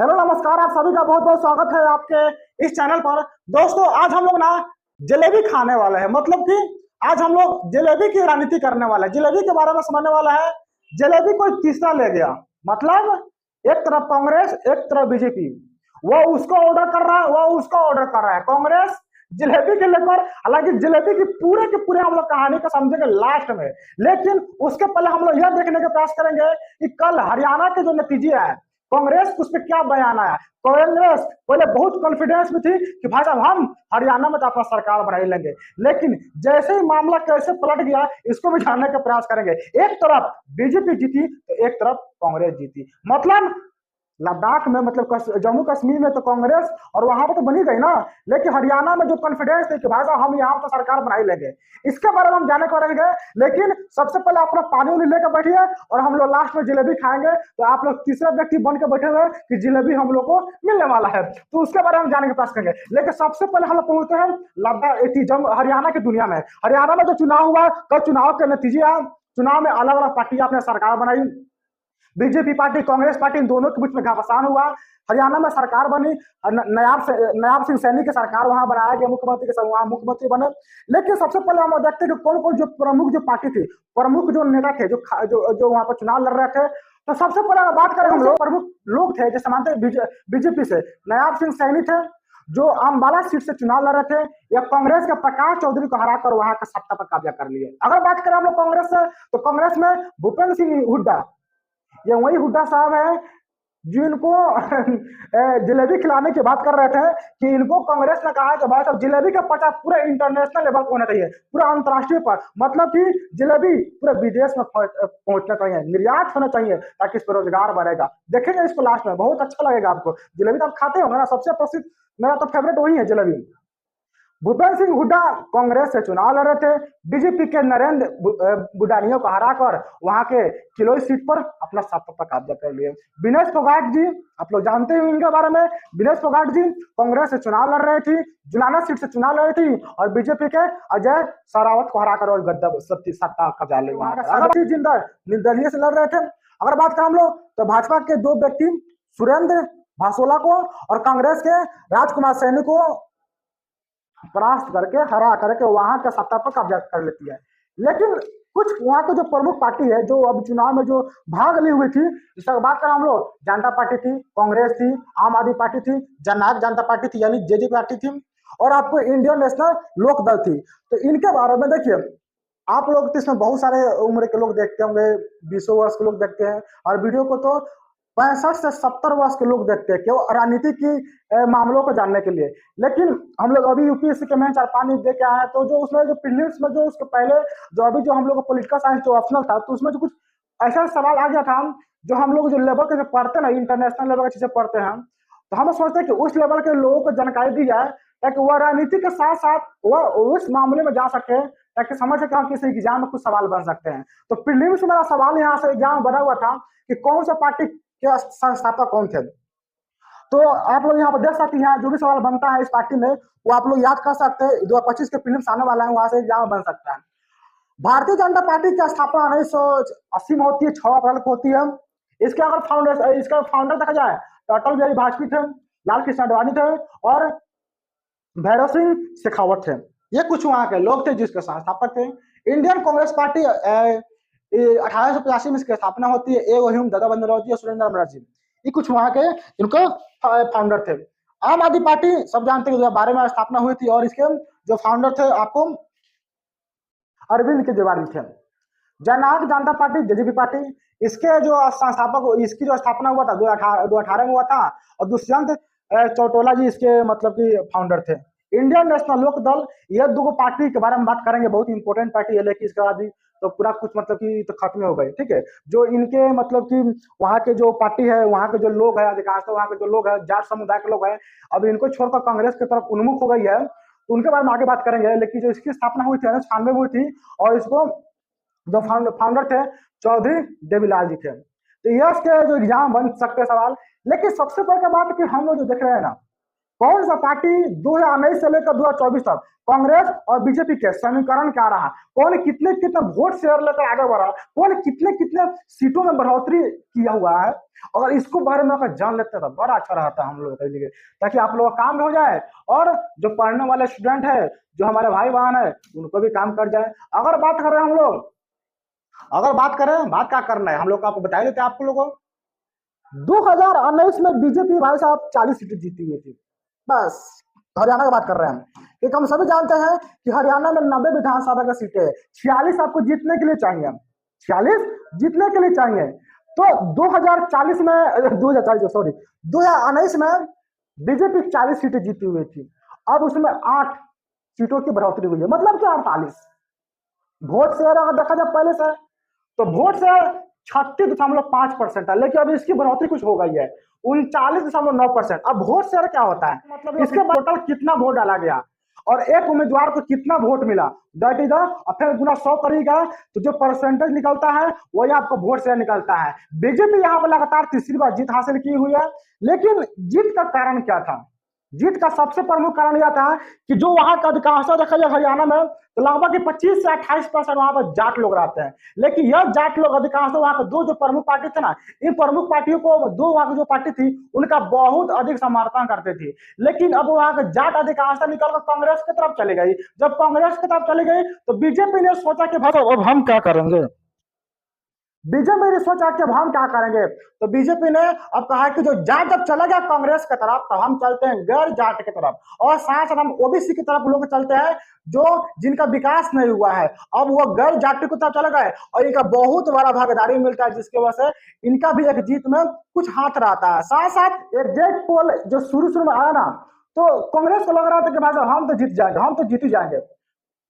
Hello नमस्कार, आप सभी का बहुत बहुत स्वागत है आपके इस चैनल पर। दोस्तों, आज हम लोग ना जलेबी खाने वाले हैं। मतलब कि आज हम लोग जलेबी की राजनीति करने वाले हैं, जलेबी के बारे में समझने वाला है। जलेबी कोई तीसरा ले गया, मतलब एक तरफ कांग्रेस एक तरफ बीजेपी। वो उसको ऑर्डर कर रहा है, वो उसको ऑर्डर कर रहा है। कांग्रेस जलेबी के लेकर, हालांकि जलेबी की पूरे के पूरे हम लोग कहानी को समझेंगे लास्ट में, लेकिन उसके पहले हम लोग यह देखने का प्रयास करेंगे कि कल हरियाणा के जो नतीजे आए, कांग्रेस उस पर क्या बयान आया। कांग्रेस पहले बहुत कॉन्फिडेंस में थी कि भाई साहब हम हरियाणा में तो अपना सरकार बना ही लेंगे, लेकिन जैसे ही मामला कैसे पलट गया इसको भी जानने का प्रयास करेंगे। एक तरफ बीजेपी जीती तो एक तरफ कांग्रेस जीती। मतलब लद्दाख में, मतलब जम्मू कश्मीर में तो कांग्रेस और वहां पर तो बनी गई ना, लेकिन हरियाणा में जो कॉन्फिडेंस थी कि भाई साहब हम यहाँ तो सरकार बना ही लेंगे, इसके बारे में हम जाने करेंगे। लेकिन सबसे पहले आप लोग पानी उनी लेकर बैठिए और हम लोग लास्ट में जलेबी खाएंगे। तो आप लोग तीसरा व्यक्ति बन के बैठे हुए कि जलेबी हम लोग को मिलने वाला है, तो उसके बारे में हम जाने का प्रयास करेंगे। लेकिन सबसे पहले हम लोग पहुंचते हैं लद्दाख हरियाणा की दुनिया में। हरियाणा में जो चुनाव हुआ, कल चुनाव के नतीजे आए। चुनाव में अलग अलग पार्टियां अपने सरकार बनाई। बीजेपी पार्टी कांग्रेस पार्टी इन दोनों के बीच में घमासान हुआ। हरियाणा में सरकार बनी, नयाब सिंह सैनी की सरकार वहां बनाया गया, मुख्यमंत्री के वहां मुख्यमंत्री बने। लेकिन सबसे पहले हम देखते हैं कि कौन कौन जो प्रमुख जो पार्टी थी, प्रमुख जो नेता थे, जो वहां पर चुनाव लड़ रहे थे। तो सबसे पहले अगर बात करें हम लोग, प्रमुख लोग थे जैसे मानते बीजेपी से नयाब सिंह सैनी थे, जो अम्बाला सीट से चुनाव लड़ रहे थे। या कांग्रेस के प्रकाश चौधरी को हराकर वहां का सत्ता पर कब्जा कर लिए। अगर बात करें हम लोग कांग्रेस से, तो कांग्रेस में भूपेंद्र सिंह हुड्डा, ये वही हुड्डा साहब है जिनको जलेबी खिलाने की बात कर रहे थे कि इनको कांग्रेस ने कहा कि भाई साहब जलेबी का प्रचार पूरे इंटरनेशनल लेवल पर होना चाहिए, पूरा अंतर्राष्ट्रीय पर। मतलब कि जलेबी पूरे विदेश में पहुंचना चाहिए, निर्यात होना चाहिए, ताकि इस पर रोजगार बढ़ेगा। देखेंगे इसको लास्ट में, बहुत अच्छा लगेगा आपको। जलेबी तो आप खाते होंगे ना, सबसे प्रसिद्ध मेरा तो फेवरेट वही है जलेबी। भूपेंद्र सिंह हुड्डा कांग्रेस से चुनाव लड़ रहे थे, बीजेपी के नरेंद्र बुडानियों को हराकर वहां के किलोई सीट पर अपना सत्ता पर कब्जा कर लिए। विनेश फोगाट जी, आप लोग जानते हैं इनके बारे में। विनेश फोगाट जी कांग्रेस से चुनाव लड़ रही थी, जुलाना सीट से चुनाव लड़ रही थी, और बीजेपी के अजय सरावत को हराकर और गद्दा सत्ता कब्जा ले वहां जिंदल निर्दलीय से लड़ रहे थे। अगर बात करें हम लोग, तो भाजपा के दो व्यक्ति सुरेंद्र भासोला को और कांग्रेस के राजकुमार सैनी को परास्त करके, हरा करके वहां के सत्ता पर कब्जा कर लेती है। लेकिन कुछ वहां के जो प्रमुख पार्टी है, जो अब चुनाव में जो भाग ली हुई थी, जिसका बात करें हम लोग, जनता पार्टी थी, कांग्रेस थी, आम आदमी पार्टी थी, जननायक जनता पार्टी थी यानी जेजेपी पार्टी थी, और आपको इंडियन नेशनल लोक दल थी। तो इनके बारे में देखिए, आप लोग तो इसमें बहुत सारे उम्र के लोग देखते होंगे, 20 वर्ष के लोग देखते हैं, और वीडियो को तो 65 से 70 वर्ष के लोग देखते हैं, क्यों? राजनीति की मामलों को जानने के लिए। लेकिन हम लोग अभी यूपीएससी के मेन 4-5 दे के आए, तो जो उसमें जो प्रीलिम्स में जो उसके पहले जो अभी जो हम लोग पॉलिटिकल साइंस जो ऑप्शनल था, तो उसमें जो कुछ ऐसा सवाल आ गया था, जो हम लोग जो लेवल के जो पढ़ते हैं ना, इंटरनेशनल लेवल की चीजें पढ़ते हैं, तो हम सोचते हैं कि उस लेवल के लोगों को जानकारी दी जाए, ताकि वह राजनीति के साथ साथ वह उस मामले में जा सके, ताकि समझ सके हम किसी एग्जाम में कुछ सवाल बन सकते हैं। तो प्रीलिम्स में मेरा सवाल यहाँ से एग्जाम बना हुआ था कि कौन सा पार्टी के संस्थापक कौन थे। तो आप लोग यहाँ पर देख सकते हैं, जो भी सवाल बनता है इस पार्टी में, वो आप लोग याद कर सकते हैं। 2025 के प्रीलिम्स आने वाला है, वहां से एग्जाम बन सकता है। भारतीय जनता पार्टी की स्थापना 1980 में होती है, 6 अप्रैल को होती है। इसका फाउंडर देखा जाए तो अटल बिहारी वाजपेयी थे, लाल कृष्ण आडवाणी थे, और भैरव सिंह शेखावत थे। ये कुछ वहां के लोग थे जिसके संस्थापक थे। इंडियन कांग्रेस पार्टी 1885 में इसकी स्थापना होती है। ए वहीम, दादा बंदरराव जी और सुरेंद्र बनर्जी, ये कुछ वहां के इनको फाउंडर थे। आम आदमी पार्टी सब जानते हैं 2012 में स्थापना हुई थी, और इसके जो फाउंडर थे आपको अरविंद केजरीवाल थे। जननायक जनता पार्टी जेजेपी पार्टी, इसके जो संस्थापक, इसकी जो स्थापना हुआ था 2018 में हुआ था, और दुष्यंत चौटोला जी इसके मतलब कि फाउंडर थे। इंडियन नेशनल लोक दल, ये दो पार्टी के बारे में बात करेंगे, बहुत इंपॉर्टेंट पार्टी है, लेकिन इसके बाद भी तो पूरा कुछ मतलब कि तो खत्म हो गई। ठीक है, जो इनके मतलब कि वहाँ के जो पार्टी है, वहाँ के जो लोग है, अधिकांश वहाँ के जो लोग है जाट समुदाय के लोग हैं, अब इनको छोड़कर कांग्रेस की तरफ उन्मुख हो गई है, तो उनके बारे में आगे बात करेंगे। लेकिन जो इसकी स्थापना हुई थी 1996 में हुई थी, और इसको जो फाउंडर थे चौधरी देवीलाल जी थे। तो यस के जो एग्जाम बन सकते सवाल। लेकिन सबसे बड़ी बात कि हम लोग जो देख रहे हैं ना, कौन सा पार्टी 2019 से लेकर 2024 तक कांग्रेस और बीजेपी के समीकरण क्या रहा, कौन कितने कितने वोट शेयर लेकर आगे बढ़ा, कौन कितने कितने सीटों में बढ़ोतरी किया हुआ है। अगर इसको बारे में अगर जान लेते तो बड़ा अच्छा रहता है हम लोगों के लिए, ताकि आप लोगों का काम भी हो जाए और जो पढ़ने वाले स्टूडेंट है, जो हमारे भाई बहन है, उनको भी काम कर जाए। अगर बात करें हम लोग, अगर बात करें, बात क्या करना है हम लोग को आपको बता देते हैं आपको लोगों। 2019 में बीजेपी भाई साहब 40 सीटें जीती हुई थी, बस हरियाणा की बात कर रहे हैं हम, क्योंकि हम सभी जानते हैं कि हरियाणा में 90 विधानसभा की सीटें है, 46 आपको जीतने के लिए चाहिए, 46 जीतने के लिए चाहिए। तो 2040 में 2040 सॉरी 2019 में बीजेपी 40 सीटें जीती हुई थी, अब उसमें 8 सीटों की बढ़ोतरी हुई है, मतलब कि 48 वोट शेयर अगर देखा जाए पहले से, तो वोट शेयर 36.5% है, लेकिन अभी इसकी बढ़ोतरी कुछ हो गई है 39.9%। अब वोट शेयर क्या होता है, मतलब इसके बाद टोटल कितना वोट डाला गया और एक उम्मीदवार को कितना वोट मिला, दैट इज और फिर गुना 100 करेगा तो जो परसेंटेज निकलता है वही आपको वोट शेयर निकलता है। बीजेपी यहाँ पर लगातार तीसरी बार जीत हासिल की हुई है, लेकिन जीत का कारण क्या था? जीत का सबसे प्रमुख कारण यह था कि जो वहां का अधिकांश देखा जाए हरियाणा में, तो लगभग 25 से 28% वहां पर जाट लोग रहते हैं, लेकिन यह जाट लोग अधिकांश वहां पर दो जो प्रमुख पार्टी थे ना, इन प्रमुख पार्टियों को दो वहां की जो पार्टी थी उनका बहुत अधिक समर्थन करते थे। लेकिन अब वहां के जाट अधिकांशता निकलकर कांग्रेस की तरफ चली गई। जब कांग्रेस की तरफ चली गई तो बीजेपी ने सोचा कि भाई अब हम क्या करेंगे, बीजेपी ने सोचा कि अब हम क्या करेंगे, तो बीजेपी ने अब कहा कि जो जाट जब चला गया कांग्रेस की तरफ, तो हम चलते हैं गैर जाट की तरफ, और साथ साथ हम ओबीसी की तरफ लोग चलते हैं जो जिनका विकास नहीं हुआ है। अब वो गैर जाति की तरफ चले गए और इनका बहुत बड़ा भागीदारी मिलता है, जिसकी वजह से इनका भी एक जीत में कुछ हाथ रहता है। साथ साथ एग्जैक्ट पोल जो शुरू में आया ना, तो कांग्रेस को लग रहा था कि भाई साहब हम तो जीत जाएंगे, हम तो जीत ही जाएंगे,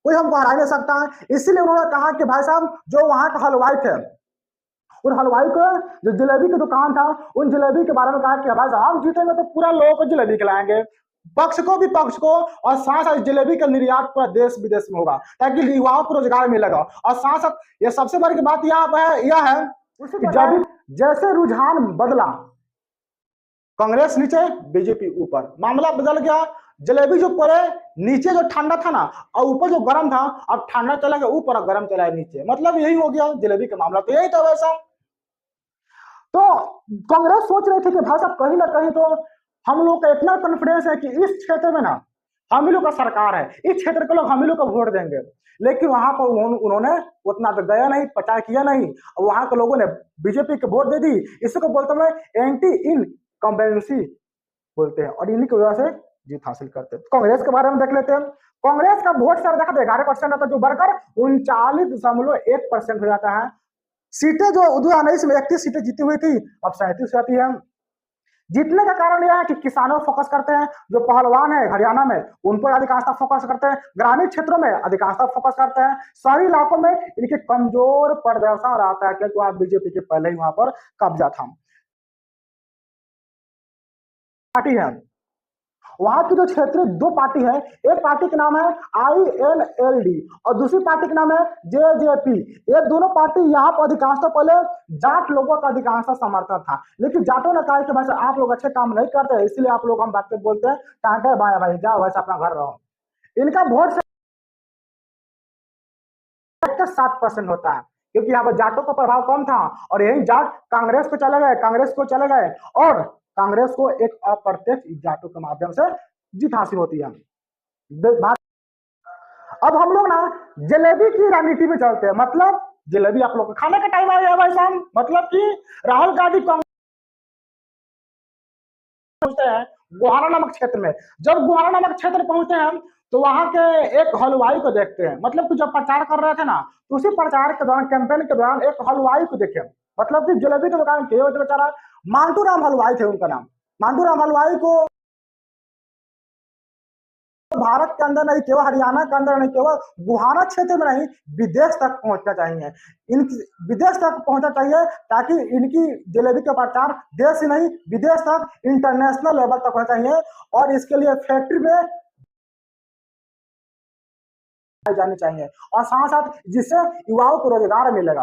कोई हमको हरा नहीं सकता है। इसीलिए उन्होंने कहा कि भाई साहब जो वहां का हलवाई थे, उन हलवाई को जो जलेबी की दुकान था, उन जलेबी के बारे में कहा कि भाई साहब हम जीतेंगे तो पूरा लोगों को जलेबी खिलाएंगे, पक्ष को भी पक्ष को, और साथ साथ जलेबी का निर्यात पूरा देश विदेश में होगा ताकि युवाओं को रोजगार मिलेगा। और साथ साथ ये सबसे बड़ी बात यह है जब जैसे रुझान बदला, कांग्रेस नीचे बीजेपी ऊपर, मामला बदल गया। जलेबी जो पड़े नीचे जो ठंडा था ना, और ऊपर जो गर्म था, अब ठंडा चला गया ऊपर और गर्म चला गया नीचे, मतलब यही हो गया जलेबी का मामला, तो यही था वैसा। तो कांग्रेस सोच रही थी कि भाई साहब कहीं ना कहीं तो हम लोग का इतना कॉन्फिडेंस है कि इस क्षेत्र में ना हम ही लोग का सरकार है, इस क्षेत्र के लोग हम ही लोग को वोट देंगे, लेकिन वहां पर उन्होंने उतना तो गया नहीं, प्रचार किया नहीं, वहां के लोगों ने बीजेपी को वोट दे दी। इसको बोलते हैं एंटी इनकम्बेंसी बोलते हैं, और इन्हीं की वजह से जीत हासिल करते हैं। कांग्रेस के बारे में देख लेते हैं। कांग्रेस का वोट शेयर देखा 11% रहता है, जो बढ़कर 39.1% हो जाता है। सीटें जो 2019 में 31 सीटें जीती हुई थी, अब 37 आती है। जीतने का कारण यह है कि किसानों फोकस करते हैं, जो पहलवान है हरियाणा में उन पर अधिकांशता फोकस करते हैं, ग्रामीण क्षेत्रों में अधिकांशता फोकस करते हैं, शहरी इलाकों में इनके कमजोर प्रदर्शन रहता है, क्योंकि वहां बीजेपी के पहले ही वहां पर कब्जा था। पार्टी है वहां की जो क्षेत्रीय दो पार्टी है, एक पार्टी का नाम है INLD और दूसरी पार्टी का नाम है JJP। ये दोनों पार्टी यहाँ पर अधिकांशतः पहले जाट लोगों का अधिकांशतः समर्थन था, लेकिन जाटों ने कहा कि भाई आप लोग अच्छे काम नहीं करते, इसलिए आप लोग हम बात बोलते हैं टाटे भाई भाई जाओ वैसे अपना घर रहो। इनका वोट 7% होता है, क्योंकि यहाँ पर जाटों का प्रभाव कम था और यही जाट कांग्रेस को चले गए और कांग्रेस को एक अप्रत्यक्ष जाटों के माध्यम से जीत हासिल होती है। अब हम लोग ना जलेबी की राजनीति में चलते हैं, मतलब जलेबी आप लोग को खाने का टाइम आ गया भाई साहब, मतलब कि राहुल गांधी पहुंचते हैं गुहाना नामक क्षेत्र में। जब गुहाना नामक क्षेत्र पहुंचते हैं तो वहां के एक हलवाई को देखते हैं, मतलब कि जब प्रचार कर रहे थे ना, तो उसी प्रचार के दौरान कैंपेन के दौरान एक हलवाई को देखे, मतलब कि जलेबी की दुकान के बेचारा मांटू राम हलवाई थे उनका नाम। मांटू राम हलवाई को भारत के अंदर नहीं, केवल हरियाणा के अंदर नहीं, केवल गुहाना क्षेत्र में नहीं, विदेश तक पहुंचना चाहिए, इनकी विदेश तक पहुंचना चाहिए, ताकि इनकी जलेबी का प्रचार देश ही नहीं विदेश तक, इंटरनेशनल लेवल तक होना चाहिए, और इसके लिए फैक्ट्री में जानी चाहिए, और साथ साथ जिससे युवाओं को रोजगार मिलेगा।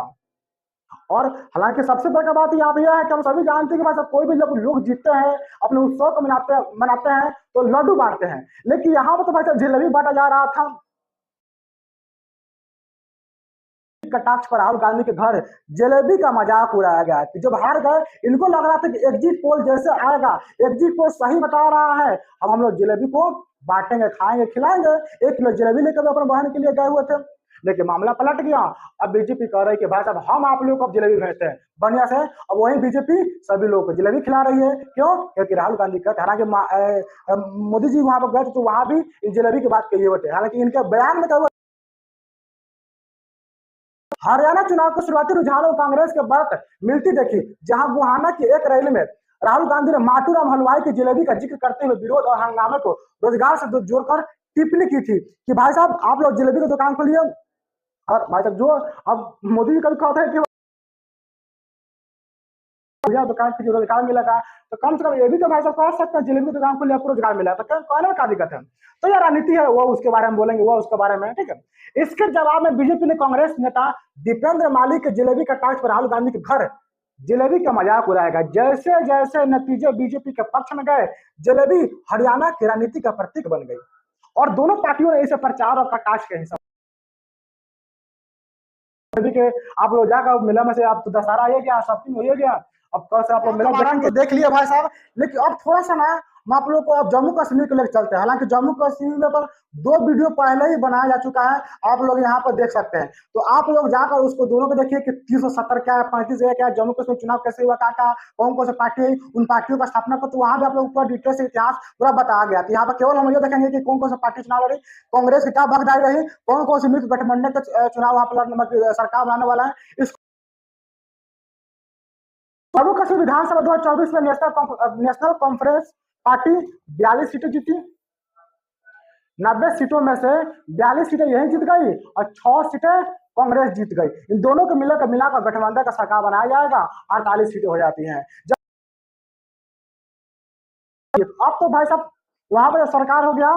और हालांकि सबसे बड़ा बात यहाँ पे यह है कि हम सभी जानते हैं कि भाई साहब कोई भी जब लोग जीतते हैं, अपने उत्सव को मनाते हैं तो लड्डू बांटते हैं, लेकिन यहाँ पर तो भाई साहब जलेबी बांटा जा रहा था। कटाक्ष पर राहुल गांधी के घर जलेबी का मजाक उड़ाया गया कि जब हार गए, इनको लग रहा था कि एग्जिट पोल जैसे आएगा, एग्जिट पोल सही बता रहा है, अब हम लोग जलेबी को बांटेंगे, खाएंगे, खिलाएंगे। 1 किलो जलेबी लेकर अपने बहन के लिए गए हुए थे, लेकिन मामला पलट गया। अब बीजेपी कह रही है कि भाई साहब हम आप लोगों को अब जलेबी भेजते हैं बढ़िया से। अब वही बीजेपी सभी लोगों को जलेबी खिला रही है, क्यों? क्योंकि राहुल गांधी कहते, हालांकि मोदी जी वहां पर गए तो वहां भी जलेबी की बात कही हुए थे, हालांकि इनके बयान में कहा हरियाणा चुनाव के शुरुआती रुझानों में कांग्रेस के बढ़त मिलती देखी, जहां गुहाना की एक रैली में राहुल गांधी ने माटूराम हलवाई की जलेबी का जिक्र करते हुए विरोध और हंगामे को रोजगार से जोड़कर टिप्पणी की थी कि भाई साहब आप लोग जलेबी की दुकान खोलिए। और भाई साहब जो अब मोदी जी कभी कहते हैं कि दुकान पे रोजगार मिलेगा, तो कम से कम ये भी तो भाई साहब कह सकते हैं जलेबी की दुकान खोलिए आपको रोजगार मिला, तो कहने में क्या दिक्कत है? तो यह राजनीति है, वो उसके बारे में बोलेंगे, वो उसके बारे में, ठीक है। इसके जवाब में बीजेपी ने कांग्रेस नेता दीपेंद्र माली के जलेबी का टास्क पर राहुल गांधी के घर जलेबी का मजाक उड़ाएगा। जैसे जैसे नतीजे बीजेपी के पक्ष में गए, जलेबी हरियाणा की राजनीति का प्रतीक बन गई और दोनों पार्टियों ने इसे प्रचार और प्रकाश के हिसाब के आप लोग जाकर मेला में से आप तो दशहरा हो गया, शॉपिंग हो गया, अब कल से आप लोग मेला देख लिए भाई साहब। लेकिन अब थोड़ा सा ना मैं आप लोग को अब जम्मू कश्मीर को लेकर चलते हैं। हालांकि जम्मू कश्मीर में पर 2 वीडियो पहले ही बनाया जा चुका है, आप लोग यहाँ पर देख सकते हैं, तो आप लोग जाकर उसको दोनों को देखिए कि 370 क्या है, 35 क्या है, जम्मू कश्मीर चुनाव कैसे हुआ, क्या कौन कौन से पार्टी है, उन पार्टियों का स्थापना को, तो वहां भी आप लोग पूरा डिटेल से इतिहास पूरा बताया गया। तो यहाँ पर केवल हम ये देखेंगे कि कौन कौन सा पार्टी चुनाव लड़ी, कांग्रेस की क्या भागीदारी रही, कौन कौन से मित्र गठबंधन का चुनाव वहां पर सरकार बनाने वाला है। जम्मू कश्मीर विधानसभा 2024 में नेशनल कॉन्फ्रेंस पार्टी 42 सीटें जीती, 90 सीटों में से 42 सीटें यही जीत गई और 6 सीटें कांग्रेस जीत गई। इन दोनों को मिलाकर गठबंधन का सरकार बनाया जाएगा, 48 सीटें हो जाती हैं। अब तो भाई साहब वहां पर सरकार हो गया,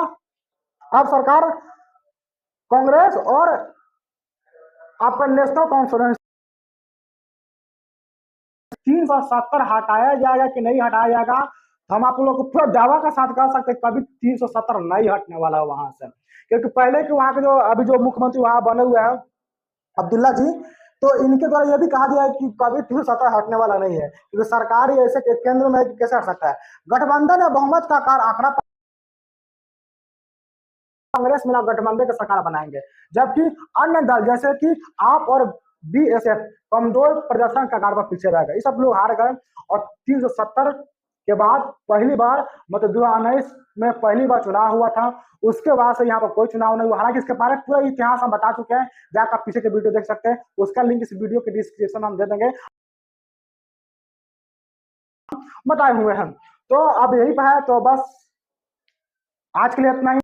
अब सरकार कांग्रेस और आपका नेशनल कॉन्फ्रेंस 370 हटाया जाएगा कि नहीं हटाया जाएगा, तो हम आप लोग को पूरा दावा का साथ कह सकते हैं कभी 370 नहीं हटने वाला है वहां से, क्योंकि पहले के वहां के जो अभी जो मुख्यमंत्री वहां बने हुए हैं अब्दुल्ला जी, तो इनके द्वारा यह भी कहा गया है कि कभी 370 हटने वाला नहीं है, क्योंकि सरकार ही ऐसे केंद्र में कैसे हट सकता है। गठबंधन या बहुमत का आंकड़ा कांग्रेस मिला गठबंधन का सरकार बनाएंगे, जबकि अन्य दल जैसे कि आप और बीएसएफ कमजोर प्रदर्शन का कारण पीछे रह गए, ये सब लोग हार गए। और 370 के बाद पहली बार मतलब 2019 में पहली बार चुनाव हुआ था, उसके बाद से यहाँ पर कोई चुनाव नहीं हुआ। हालांकि इसके बारे में पूरा इतिहास हम बता चुके हैं, जाकर आप पीछे के वीडियो देख सकते हैं, उसका लिंक इस वीडियो के डिस्क्रिप्शन में हम दे देंगे, बताए हुए हैं। तो अब यही पर है, तो बस आज के लिए इतना ही।